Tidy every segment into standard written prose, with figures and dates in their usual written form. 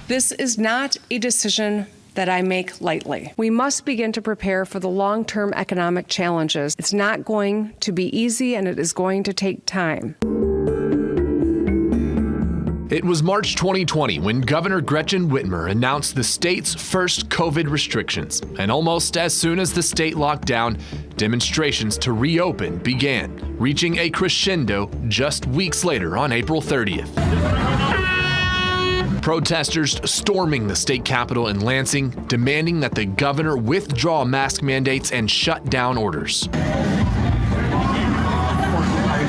This is not a decision that I make lightly. We must begin to prepare for the long-term economic challenges. It's not going to be easy, and it is going to take time. It was March 2020 when Governor Gretchen Whitmer announced the state's first COVID restrictions. And almost as soon as the state locked down, demonstrations to reopen began, reaching a crescendo just weeks later on April 30th. Protesters storming the state capitol in Lansing, demanding that the governor withdraw mask mandates and shut down orders.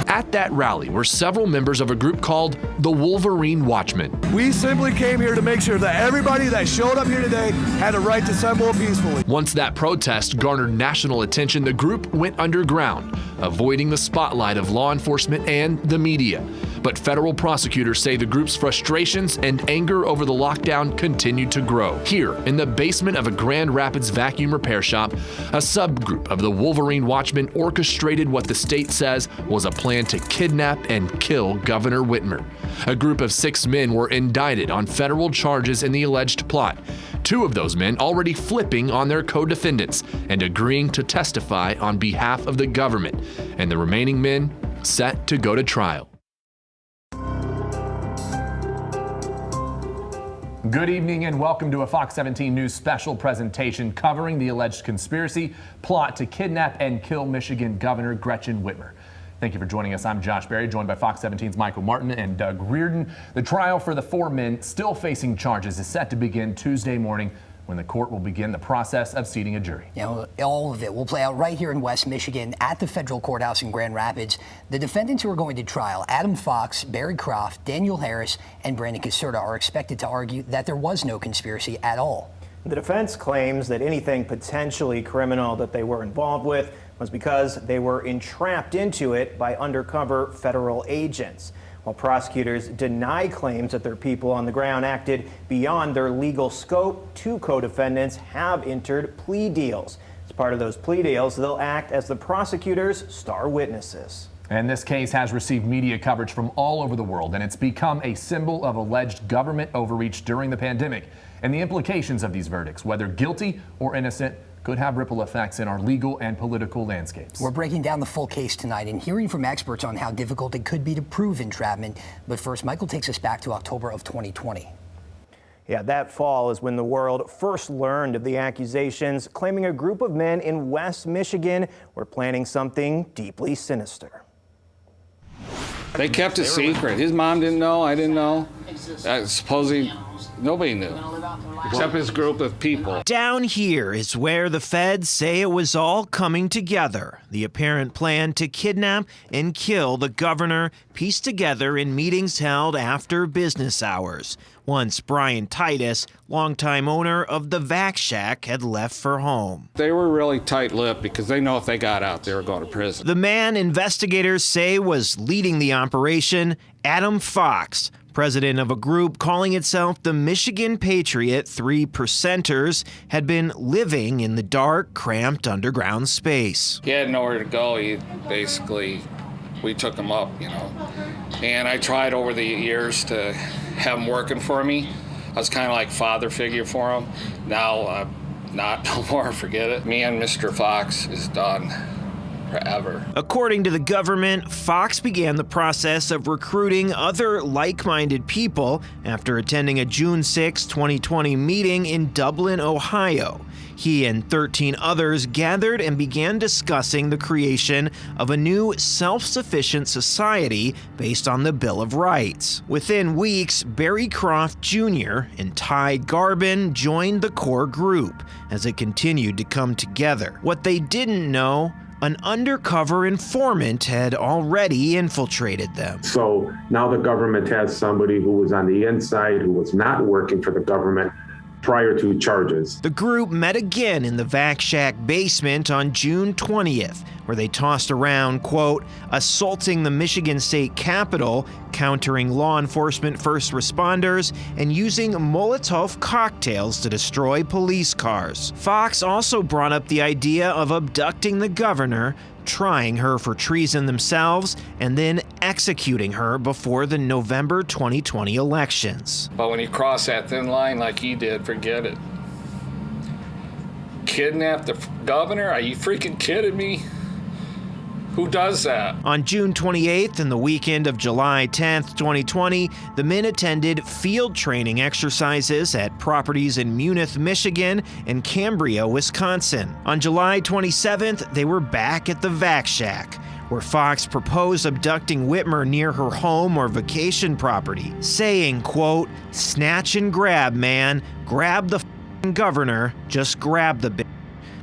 At that rally were several members of a group called the Wolverine Watchmen. We simply came here to make sure that everybody that showed up here today had a right to assemble peacefully. Once that protest garnered national attention, the group went underground, avoiding the spotlight of law enforcement and the media. But federal prosecutors say the group's frustrations and anger over the lockdown continued to grow. Here, in the basement of a Grand Rapids vacuum repair shop, a subgroup of the Wolverine Watchmen orchestrated what the state says was a plan to kidnap and kill Governor Whitmer. A group of 6 men were indicted on federal charges in the alleged plot. 2 of those men already flipping on their co-defendants and agreeing to testify on behalf of the government, and the remaining men set to go to trial. Good evening and welcome to a Fox 17 News special presentation covering the alleged conspiracy plot to kidnap and kill Michigan Governor Gretchen Whitmer. Thank you for joining us. I'm Josh Berry, joined by Fox 17's Michael Martin and Doug Reardon. The trial for the 4 men still facing charges is set to begin Tuesday morning, when the court will begin the process of seating a jury. All of it will play out right here in West Michigan at the federal courthouse in Grand Rapids. The defendants who are going to trial, Adam Fox, Barry Croft, Daniel Harris, and Brandon Caserta, are expected to argue that there was no conspiracy at all. The defense claims that anything potentially criminal that they were involved with was because they were entrapped into it by undercover federal agents, while prosecutors deny claims that their people on the ground acted beyond their legal scope. 2 co-defendants have entered plea deals. As part of those plea deals, they'll act as the prosecutor's star witnesses. And this case has received media coverage from all over the world, and it's become a symbol of alleged government overreach during the pandemic. And the implications of these verdicts, whether guilty or innocent, could have ripple effects in our legal and political landscapes. We're breaking down the full case tonight and hearing from experts on how difficult it could be to prove entrapment. But first, Michael takes us back to October of 2020. Yeah, that fall is when the world first learned of the accusations, claiming a group of men in West Michigan were planning something deeply sinister. They kept it secret. His mom didn't know, I didn't know. Supposedly nobody knew, except his group of people. Down here is where the feds say it was all coming together. The apparent plan to kidnap and kill the governor pieced together in meetings held after business hours. Once Brian Titus, longtime owner of the Vac Shack, had left for home. They were really tight-lipped because they know if they got out, they were going to prison. The man investigators say was leading the operation, Adam Fox, president of a group calling itself the Michigan PATRIOT. 3 percenters had been living in the dark, cramped underground space. He had nowhere to go. We took him up, And I tried over the years to have him working for me. I was kind of like father figure for him. Now, not no more, forget it. Me and Mr. Fox is done. Forever. According to the government, Fox began the process of recruiting other like-minded people after attending a June 6, 2020 meeting in Dublin, Ohio. He and 13 others gathered and began discussing the creation of a new self-sufficient society based on the Bill of Rights. Within weeks, Barry Croft Jr. and Ty Garbin joined the core group as it continued to come together. What they didn't know, an undercover informant had already infiltrated them. So now the government has somebody who was on the inside, who was not working for the government prior to charges. The group met again in the Vac Shack basement on June 20th, where they tossed around, quote, assaulting the Michigan State Capitol, countering law enforcement first responders, and using Molotov cocktails to destroy police cars. Fox also brought up the idea of abducting the governor, trying her for treason themselves, and then executing her before the November 2020 elections. But when you cross that thin line like he did, forget it. Kidnap the governor? Are you freaking kidding me? Who does that? On June 28th and the weekend of July 10th, 2020, the men attended field training exercises at properties in Munith, Michigan and Cambria, Wisconsin. On July 27th, they were back at the Vac Shack, where Fox proposed abducting Whitmer near her home or vacation property, saying, quote, "Snatch and grab, man. Grab the governor, just grab the bitch.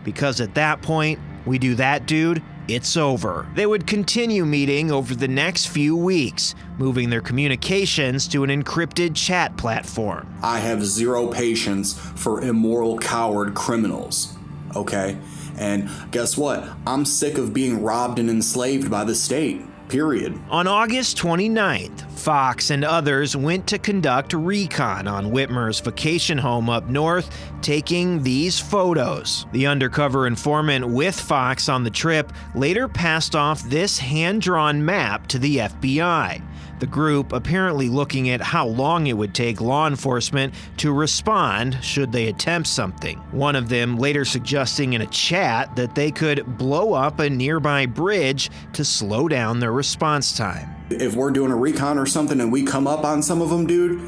Because at that point, we do that, dude, it's over." They would continue meeting over the next few weeks, moving their communications to an encrypted chat platform. I have zero patience for immoral coward criminals, okay? And guess what? I'm sick of being robbed and enslaved by the state. Period. On August 29th, Fox and others went to conduct recon on Whitmer's vacation home up north, taking these photos. The undercover informant with Fox on the trip later passed off this hand-drawn map to the FBI. The group apparently looking at how long it would take law enforcement to respond should they attempt something. One of them later suggesting in a chat that they could blow up a nearby bridge to slow down their response time. If we're doing a recon or something and we come up on some of them, dude,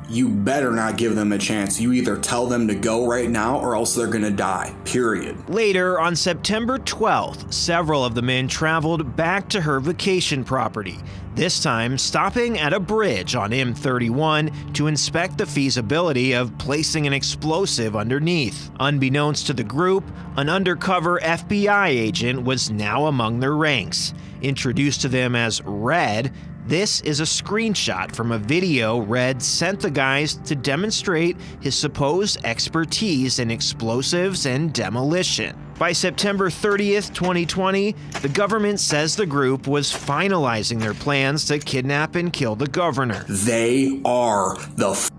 you better not give them a chance. You either tell them to go right now or else they're gonna die, period. Later, on September 12th, several of the men traveled back to her vacation property, this time stopping at a bridge on M31 to inspect the feasibility of placing an explosive underneath. Unbeknownst to the group, an undercover FBI agent was now among their ranks. Introduced to them as Red, this is a screenshot from a video Red sent the guys to demonstrate his supposed expertise in explosives and demolition. By September 30th, 2020, the government says the group was finalizing their plans to kidnap and kill the governor. They are the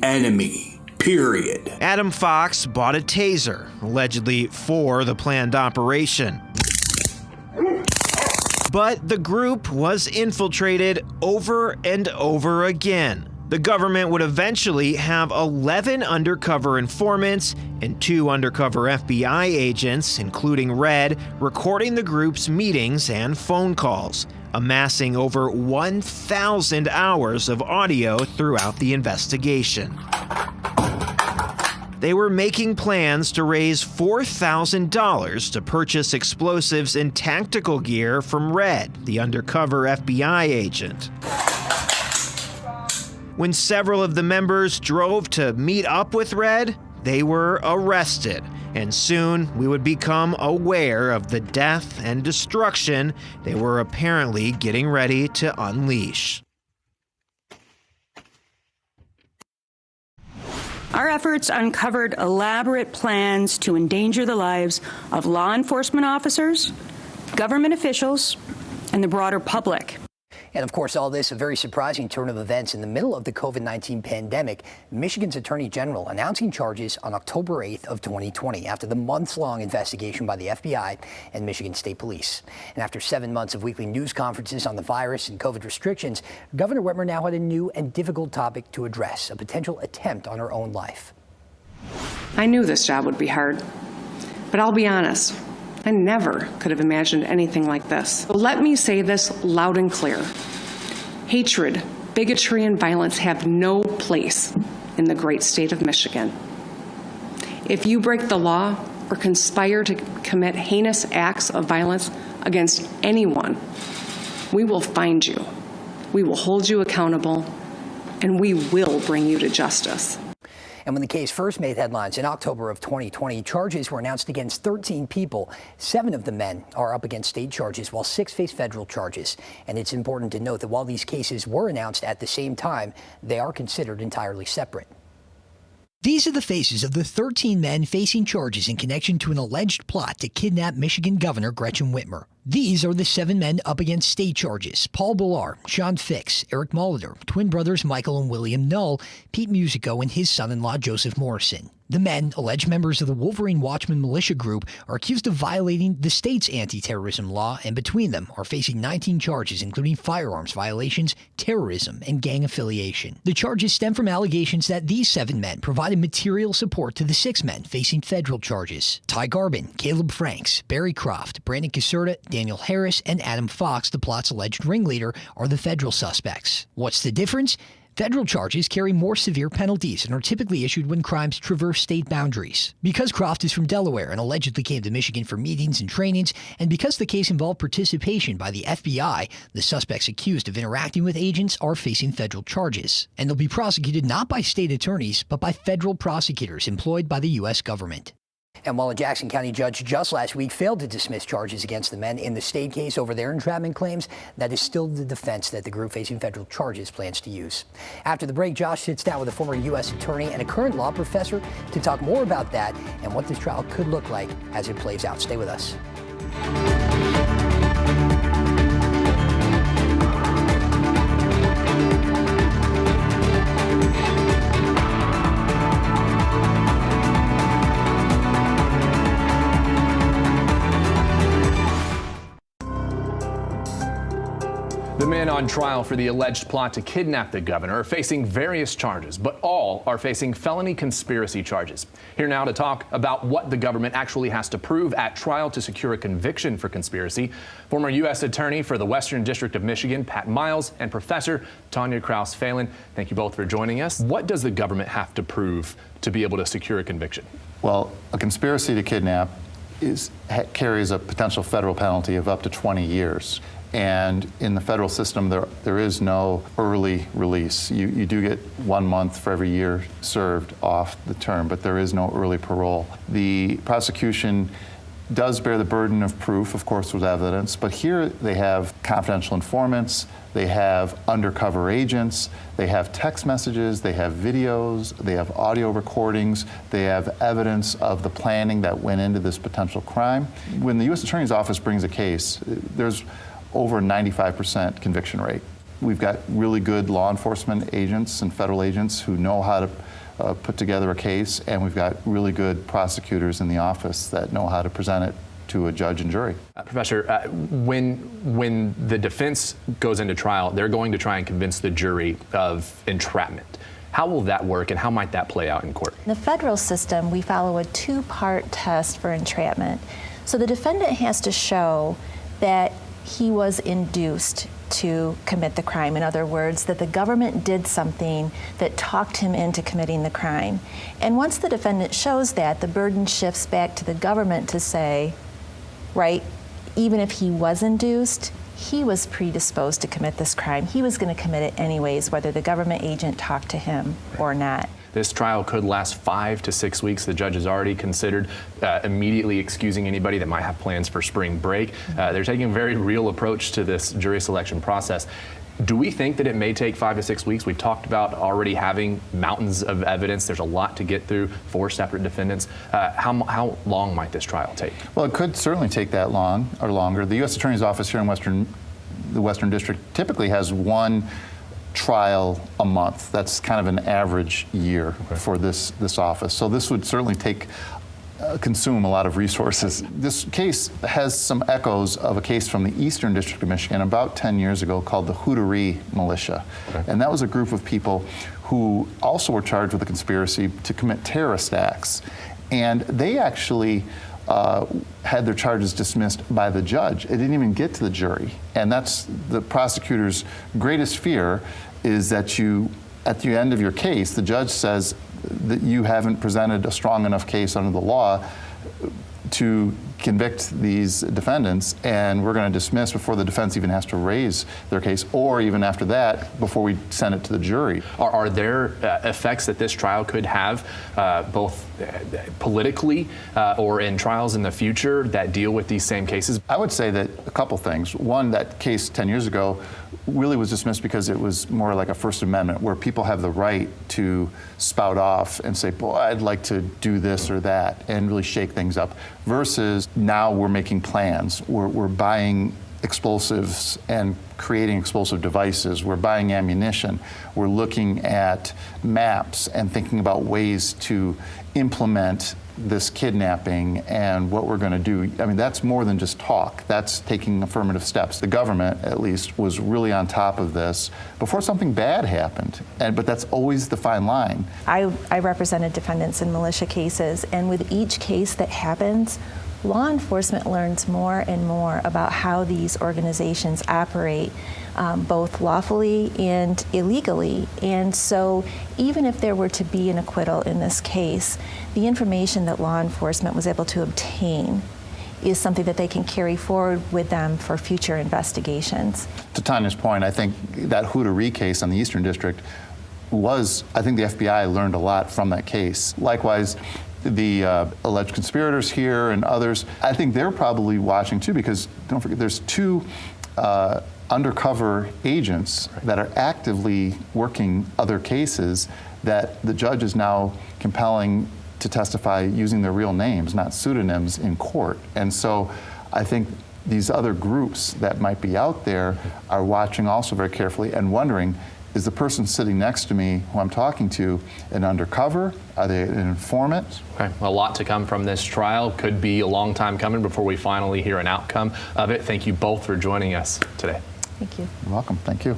enemy. Period. Adam Fox bought a taser, allegedly for the planned operation. But the group was infiltrated over and over again. The government would eventually have 11 undercover informants and 2 undercover FBI agents, including Red, recording the group's meetings and phone calls, amassing over 1,000 hours of audio throughout the investigation. They were making plans to raise $4,000 to purchase explosives and tactical gear from Red, the undercover FBI agent. When several of the members drove to meet up with Red, they were arrested, and soon we would become aware of the death and destruction they were apparently getting ready to unleash. Our efforts uncovered elaborate plans to endanger the lives of law enforcement officers, government officials, and the broader public. And of course, all this a very surprising turn of events in the middle of the COVID-19 pandemic. Michigan's Attorney General announcing charges on October 8th of 2020 after the months-long investigation by the FBI and Michigan State Police. And after 7 months of weekly news conferences on the virus and COVID restrictions, Governor Whitmer now had a new and difficult topic to address, a potential attempt on her own life. I knew this job would be hard, but I'll be honest. I never could have imagined anything like this. But let me say this loud and clear. Hatred, bigotry, and violence have no place in the great state of Michigan. If you break the law or conspire to commit heinous acts of violence against anyone, we will find you, we will hold you accountable, and we will bring you to justice. And when the case first made headlines in October of 2020, charges were announced against 13 people. 7 of the men are up against state charges, while 6 face federal charges. And it's important to note that while these cases were announced at the same time, they are considered entirely separate. These are the faces of the 13 men facing charges in connection to an alleged plot to kidnap Michigan Governor Gretchen Whitmer. These are the 7 men up against state charges. Paul Billar, Sean Fix, Eric Molitor, twin brothers Michael and William Null, Pete Musico, and his son-in-law Joseph Morrison. The men, alleged members of the Wolverine Watchman militia group, are accused of violating the state's anti-terrorism law, and between them are facing 19 charges, including firearms violations, terrorism, and gang affiliation. The charges stem from allegations that these 7 men provided material support to the 6 men facing federal charges. Ty Garbin, Caleb Franks, Barry Croft, Brandon Caserta, Daniel Harris, and Adam Fox, the plot's alleged ringleader, are the federal suspects. What's the difference? Federal charges carry more severe penalties and are typically issued when crimes traverse state boundaries. Because Croft is from Delaware and allegedly came to Michigan for meetings and trainings, and because the case involved participation by the FBI, the suspects accused of interacting with agents are facing federal charges. And they'll be prosecuted not by state attorneys, but by federal prosecutors employed by the U.S. government. And while a Jackson County judge just last week failed to dismiss charges against the men in the state case over their entrapment claims, that is still the defense that the group facing federal charges plans to use. After the break, Josh sits down with a former U.S. attorney and a current law professor to talk more about that and what this trial could look like as it plays out. Stay with us. The men on trial for the alleged plot to kidnap the governor are facing various charges, but all are facing felony conspiracy charges. Here now to talk about what the government actually has to prove at trial to secure a conviction for conspiracy, former U.S. Attorney for the Western District of Michigan, Pat Miles, and Professor Tanya Kraus-Phelan. Thank you both for joining us. What does the government have to prove to be able to secure a conviction? Well, a conspiracy to kidnap carries a potential federal penalty of up to 20 years. And in the federal system, there is no early release. You do get 1 month for every year served off the term, but there is no early parole. The prosecution does bear the burden of proof, of course, with evidence, but here they have confidential informants, they have undercover agents, they have text messages, they have videos, they have audio recordings, they have evidence of the planning that went into this potential crime. When the U.S. Attorney's Office brings a case, there's over a 95% conviction rate. We've got really good law enforcement agents and federal agents who know how to put together a case, and we've got really good prosecutors in the office that know how to present it to a judge and jury. Professor, when the defense goes into trial, they're going to try and convince the jury of entrapment. How will that work, and how might that play out in court? In the federal system, we follow a 2-part test for entrapment. So the defendant has to show that he was induced to commit the crime. In other words, that the government did something that talked him into committing the crime. And once the defendant shows that, the burden shifts back to the government to say, right, even if he was induced, he was predisposed to commit this crime. He was going to commit it anyways, whether the government agent talked to him or not. This trial could last 5 to 6 weeks. The judge has already considered immediately excusing anybody that might have plans for spring break. They're taking a very real approach to this jury selection process. Do we think that it may take 5 to 6 weeks? We've talked about already having mountains of evidence. There's a lot to get through, 4 separate defendants. How long might this trial take? Well, it could certainly take that long or longer. The U.S. Attorney's Office here in the Western District typically has 1 trial a month. That's kind of an average year for this office. So this would certainly consume a lot of resources. This case has some echoes of a case from the Eastern District of Michigan about 10 years ago called the Hootery Militia. And that was a group of people who also were charged with a conspiracy to commit terrorist acts. And they actually had their charges dismissed by the judge. It didn't even get to the jury. And that's the prosecutor's greatest fear, is that at the end of your case, the judge says that you haven't presented a strong enough case under the law to convict these defendants, and we're going to dismiss before the defense even has to raise their case, or even after that, before we send it to the jury. Are there effects that this trial could have, both politically or in trials in the future that deal with these same cases? I would say that a couple things. One, that case 10 years ago really was dismissed because it was more like a First Amendment, where people have the right to spout off and say, boy, I'd like to do this or that, and really shake things up, versus now we're making plans. We're buying explosives and creating explosive devices. We're buying ammunition. We're looking at maps and thinking about ways to implement this kidnapping and what we're going to do. I mean, that's more than just talk. That's taking affirmative steps. The government, at least, was really on top of this before something bad happened. But that's always the fine line. I represented defendants in militia cases, and with each case that happens, law enforcement learns more and more about how these organizations operate, both lawfully and illegally. And so even if there were to be an acquittal in this case, the information that law enforcement was able to obtain is something that they can carry forward with them for future investigations. To Tanya's point, I think that Hootery case on the Eastern District I think the FBI learned a lot from that case. Likewise, the alleged conspirators here and others, I think they're probably watching too, because don't forget there's two undercover agents that are actively working other cases that the judge is now compelling to testify using their real names, not pseudonyms, in court. And so I think these other groups that might be out there are watching also very carefully and wondering, is the person sitting next to me who I'm talking to an undercover? Are they an informant? Okay, a lot to come from this trial. Could be a long time coming before we finally hear an outcome of it. Thank you both for joining us today. Thank you. You're welcome. Thank you.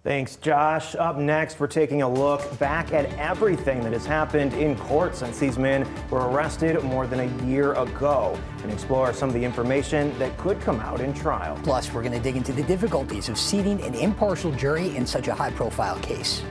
Thanks, Josh. Up next, we're taking a look back at everything that has happened in court since these men were arrested more than a year ago and explore some of the information that could come out in trial. Plus, we're going to dig into the difficulties of seating an impartial jury in such a high-profile case.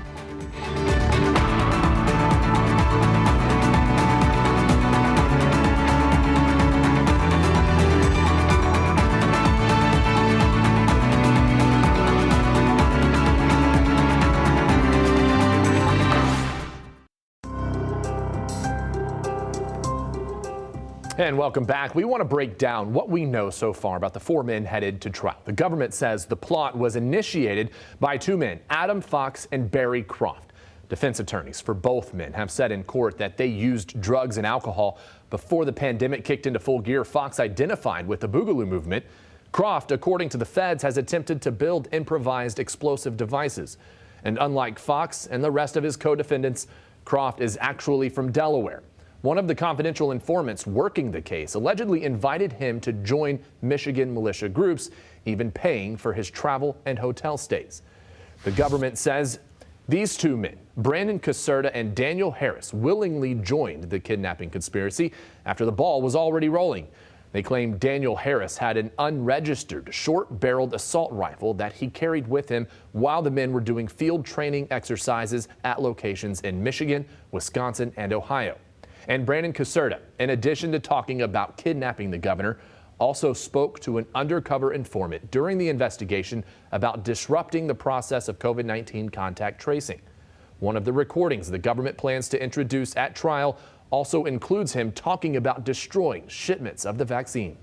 And welcome back. We want to break down what we know so far about the four men headed to trial. The government says the plot was initiated by two men, Adam Fox and Barry Croft. Defense attorneys for both men have said in court that they used drugs and alcohol before the pandemic kicked into full gear. Fox identified with the Boogaloo movement. Croft, according to the feds, has attempted to build improvised explosive devices. And unlike Fox and the rest of his co-defendants, Croft is actually from Delaware. One of the confidential informants working the case allegedly invited him to join Michigan militia groups, even paying for his travel and hotel stays. The government says these two men, Brandon Caserta and Daniel Harris, willingly joined the kidnapping conspiracy after the ball was already rolling. They claim Daniel Harris had an unregistered short-barreled assault rifle that he carried with him while the men were doing field training exercises at locations in Michigan, Wisconsin, and Ohio. And Brandon Caserta, in addition to talking about kidnapping the governor, also spoke to an undercover informant during the investigation about disrupting the process of COVID-19 contact tracing. One of the recordings the government plans to introduce at trial also includes him talking about destroying shipments of the vaccine.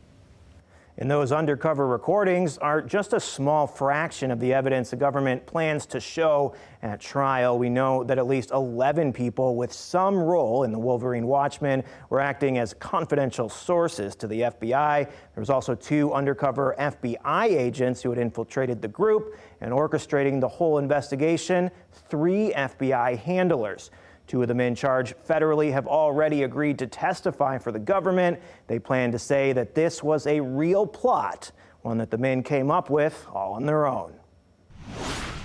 And those undercover recordings are just a small fraction of the evidence the government plans to show at trial. We know that at least 11 people with some role in the Wolverine Watchmen were acting as confidential sources to the FBI. There was also 2 undercover FBI agents who had infiltrated the group and orchestrating the whole investigation, 3 FBI handlers. 2 of the men charged federally have already agreed to testify for the government. They plan to say that this was a real plot, one that the men came up with all on their own.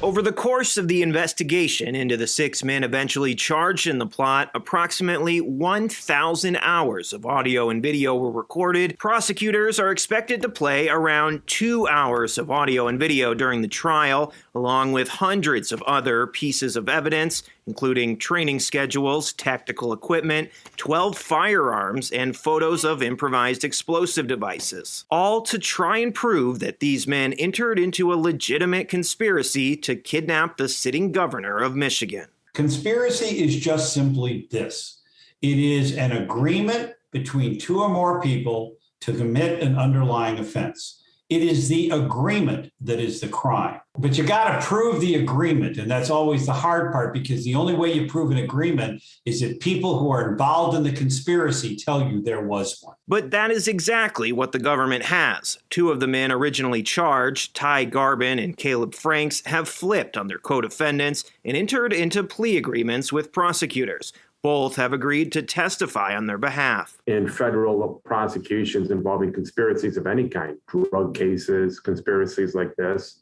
Over the course of the investigation into the 6 men eventually charged in the plot, approximately 1,000 hours of audio and video were recorded. Prosecutors are expected to play around 2 hours of audio and video during the trial, along with hundreds of other pieces of evidence, including training schedules, tactical equipment, 12 firearms, and photos of improvised explosive devices, all to try and prove that these men entered into a legitimate conspiracy to kidnap the sitting governor of Michigan. Conspiracy is just simply this. It is an agreement between 2 or more people to commit an underlying offense. It is the agreement that is the crime. But you got to prove the agreement. And that's always the hard part, because the only way you prove an agreement is if people who are involved in the conspiracy tell you there was one. But that is exactly what the government has. Two of the men originally charged, Ty Garbin and Caleb Franks, have flipped on their co-defendants and entered into plea agreements with prosecutors. Both have agreed to testify on their behalf. In federal prosecutions involving conspiracies of any kind, drug cases, conspiracies like this,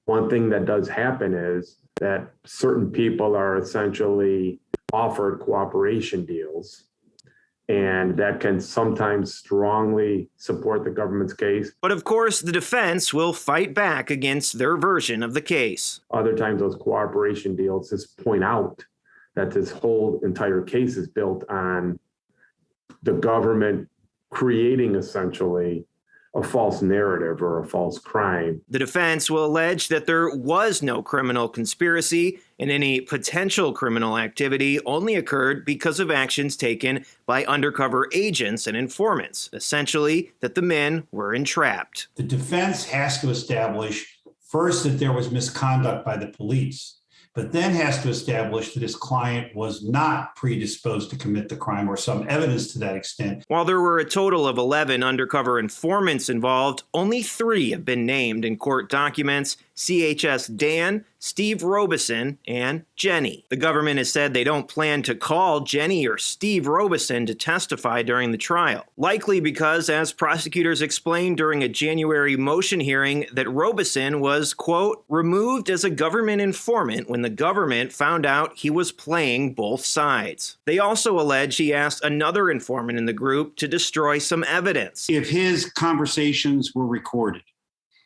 one thing that does happen is that certain people are essentially offered cooperation deals, and that can sometimes strongly support the government's case. But of course, the defense will fight back against their version of the case. Other times those cooperation deals just point out that this whole entire case is built on the government creating essentially a false narrative or a false crime. The defense will allege that there was no criminal conspiracy and any potential criminal activity only occurred because of actions taken by undercover agents and informants, essentially that the men were entrapped. The defense has to establish first that there was misconduct by the police, but then has to establish that his client was not predisposed to commit the crime or some evidence to that extent. While there were a total of 11 undercover informants involved, only 3 have been named in court documents: CHS Dan, Steve Robeson, and Jenny. The government has said they don't plan to call Jenny or Steve Robeson to testify during the trial, likely because, as prosecutors explained during a January motion hearing, that Robeson was, quote, removed as a government informant when the government found out he was playing both sides. They also allege he asked another informant in the group to destroy some evidence. If his conversations were recorded,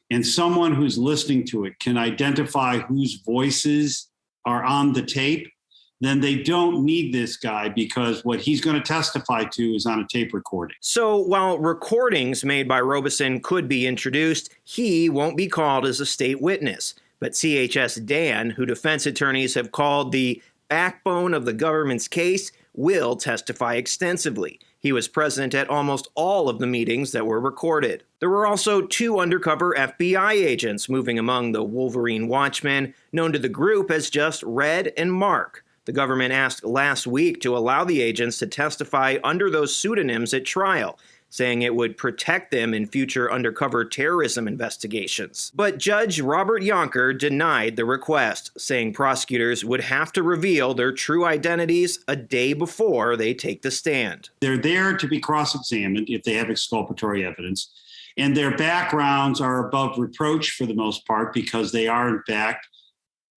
and someone who's listening to it can identify whose voices are on the tape, then they don't need this guy, because what he's going to testify to is on a tape recording. So while recordings made by Robeson could be introduced, he won't be called as a state witness. But CHS Dan, who defense attorneys have called the backbone of the government's case, will testify extensively. He was present at almost all of the meetings that were recorded. There were also 2 undercover FBI agents moving among the Wolverine Watchmen, known to the group as just Red and Mark. The government asked last week to allow the agents to testify under those pseudonyms at trial, saying it would protect them in future undercover terrorism investigations. But Judge Robert Yonker denied the request, saying prosecutors would have to reveal their true identities a day before they take the stand. They're there to be cross-examined if they have exculpatory evidence, and their backgrounds are above reproach for the most part, because they are, in fact,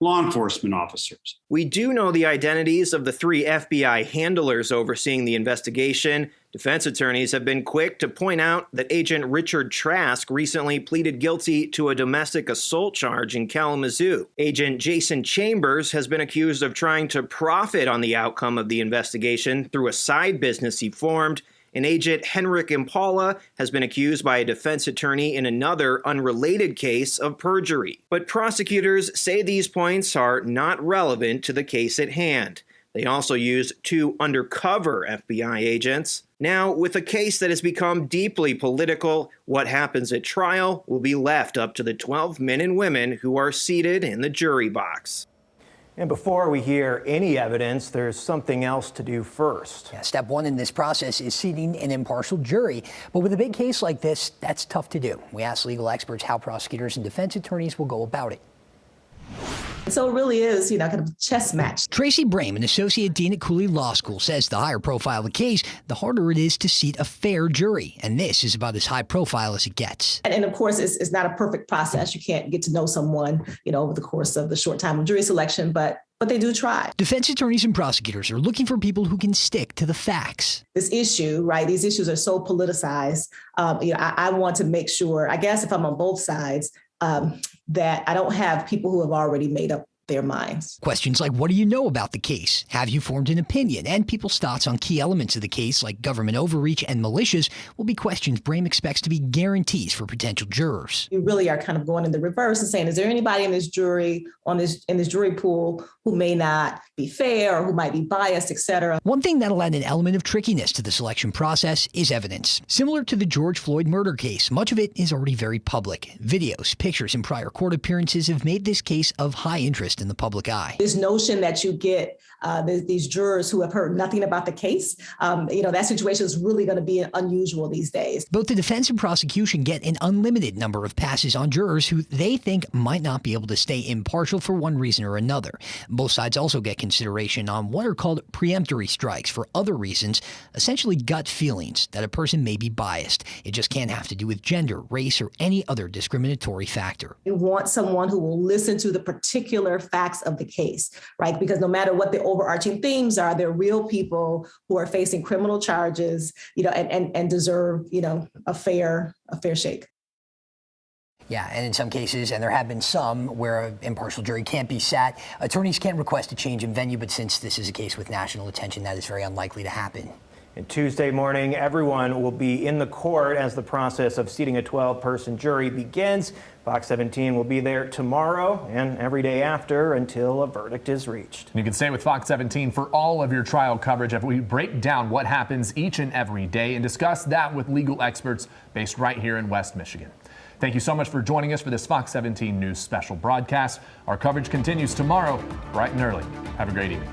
law enforcement officers. We do know the identities of the 3 FBI handlers overseeing the investigation. Defense attorneys have been quick to point out that Agent Richard Trask recently pleaded guilty to a domestic assault charge in Kalamazoo. Agent Jason Chambers has been accused of trying to profit on the outcome of the investigation through a side business he formed. And Agent Henrik Impala has been accused by a defense attorney in another unrelated case of perjury. But prosecutors say these points are not relevant to the case at hand. They also used 2 undercover FBI agents. Now, with a case that has become deeply political, what happens at trial will be left up to the 12 men and women who are seated in the jury box. And before we hear any evidence, there's something else to do first. Yeah, step 1 in this process is seating an impartial jury. But with a big case like this, that's tough to do. We asked legal experts how prosecutors and defense attorneys will go about it. So it really is, kind of a chess match. Tracy Brame, an associate dean at Cooley Law School, says the higher profile the case, the harder it is to seat a fair jury. And this is about as high profile as it gets. And of course, it's not a perfect process. You can't get to know someone, over the course of the short time of jury selection, but they do try. Defense attorneys and prosecutors are looking for people who can stick to the facts. This issue, right, these issues are so politicized. I want to make sure, I guess if I'm on both sides, that I don't have people who have already made up their minds. Questions like, what do you know about the case? Have you formed an opinion? And people's thoughts on key elements of the case, like government overreach and militias, will be questions Brame expects to be guarantees for potential jurors. You really are kind of going in the reverse and saying, is there anybody in this jury, in this jury pool, who may not be fair or who might be biased, et cetera. One thing that'll add an element of trickiness to the selection process is evidence. Similar to the George Floyd murder case, much of it is already very public. Videos, pictures, and prior court appearances have made this case of high interest in the public eye. This notion that you get these jurors who have heard nothing about the case, that situation is really going to be unusual these days. Both the defense and prosecution get an unlimited number of passes on jurors who they think might not be able to stay impartial for one reason or another. Both sides also get consideration on what are called preemptory strikes for other reasons, essentially gut feelings that a person may be biased. It just can't have to do with gender, race, or any other discriminatory factor. We want someone who will listen to the particular facts of the case, right? Because no matter what the overarching themes are, they're real people who are facing criminal charges, and deserve, a fair shake. Yeah, and in some cases, and there have been some where an impartial jury can't be sat, attorneys can request a change in venue, but since this is a case with national attention, that is very unlikely to happen. And Tuesday morning, everyone will be in the court as the process of seating a 12-person jury begins. Fox 17 will be there tomorrow and every day after until a verdict is reached. You can stay with Fox 17 for all of your trial coverage as we break down what happens each and every day and discuss that with legal experts based right here in West Michigan. Thank you so much for joining us for this Fox 17 News special broadcast. Our coverage continues tomorrow, bright and early. Have a great evening.